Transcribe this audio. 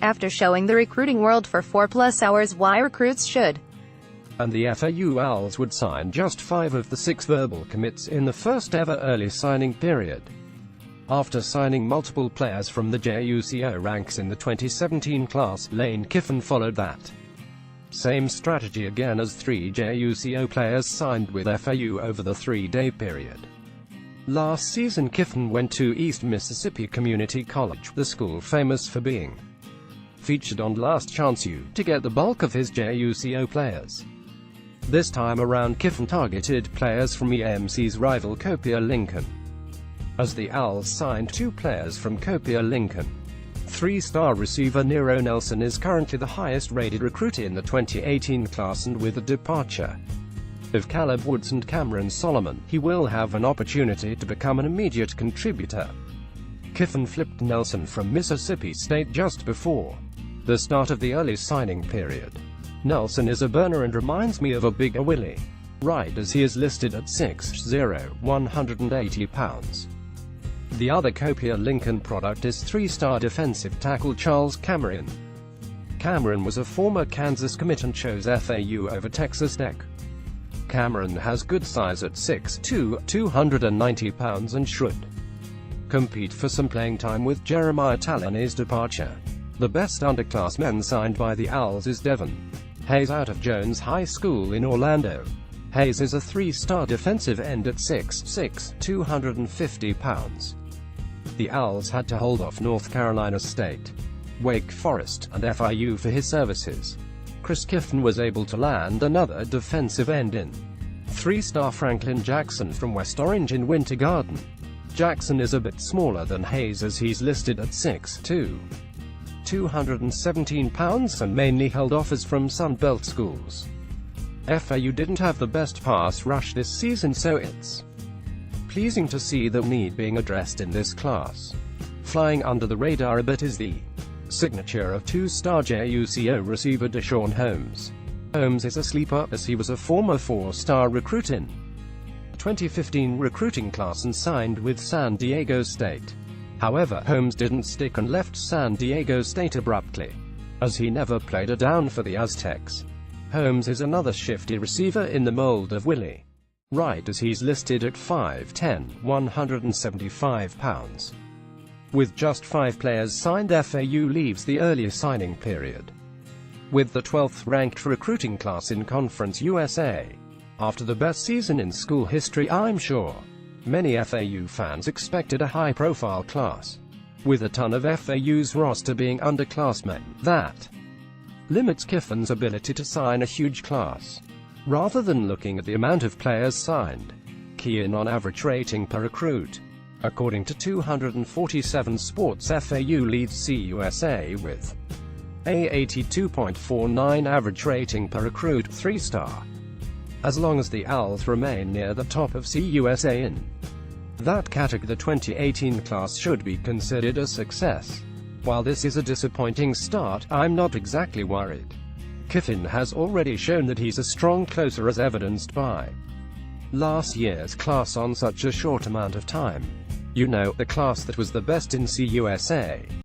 After showing the recruiting world for 4+ hours why recruits should. And the FAU Owls would sign just 5 of the 6 verbal commits in the first ever early signing period. After signing multiple players from the JUCO ranks in the 2017 class, Lane Kiffin followed that same strategy again as 3 JUCO players signed with FAU over the 3-day period. Last season Kiffin went to East Mississippi Community College, the school famous for being featured on Last Chance U, to get the bulk of his JUCO players. This time around Kiffin targeted players from EMC's rival Copiah Lincoln, as the Owls signed 2 players from Copiah Lincoln. 3-star receiver Nero Nelson is currently the highest-rated recruit in the 2018 class, and with the departure of Caleb Woods and Cameron Solomon, he will have an opportunity to become an immediate contributor. Kiffin flipped Nelson from Mississippi State just before the start of the early signing period. Nelson is a burner and reminds me of a bigger Willie Wright, as he is listed at 6'0", 180 pounds. The other Copiah Lincoln product is 3-star defensive tackle Charles Cameron. Cameron was a former Kansas commit and chose FAU over Texas Tech. Cameron has good size at 6'2", 290 pounds, and should compete for some playing time with Jeremiah Talani's departure. The best underclassman signed by the Owls is Devon Hayes out of Jones High School in Orlando. Hayes is a 3-star defensive end at 6'6", 250 pounds. The Owls had to hold off North Carolina State, Wake Forest, and FIU for his services. Chris Kiffin was able to land another defensive end in 3-star Franklin Jackson from West Orange in Winter Garden. Jackson is a bit smaller than Hayes, as he's listed at 6'2", 217 pounds, and mainly held offers from Sun Belt schools. FAU didn't have the best pass rush this season, so it's pleasing to see the need being addressed in this class. Flying under the radar a bit is the signature of 2-star JUCO receiver Deshaun Holmes. Holmes is a sleeper, as he was a former 4-star recruit in the 2015 recruiting class and signed with San Diego State. However, Holmes didn't stick and left San Diego State abruptly, as he never played a down for the Aztecs. Holmes is another shifty receiver in the mold of Willie Wright, as he's listed at 5'10", 175 pounds. With just 5 players signed, FAU leaves the early signing period with the 12th-ranked recruiting class in Conference USA. After the best season in school history, I'm sure many FAU fans expected a high-profile class, with a ton of FAU's roster being underclassmen. That limits Kiffin's ability to sign a huge class. Rather than looking at the amount of players signed, key in on average rating per recruit. According to 247 Sports, FAU leads CUSA with a 82.49 average rating per recruit, 3-star. As long as the Owls remain near the top of CUSA in that category, the 2018 class should be considered a success. While this is a disappointing start, I'm not exactly worried. Kiffin has already shown that he's a strong closer, as evidenced by last year's class on such a short amount of time. You know, the class that was the best in CUSA.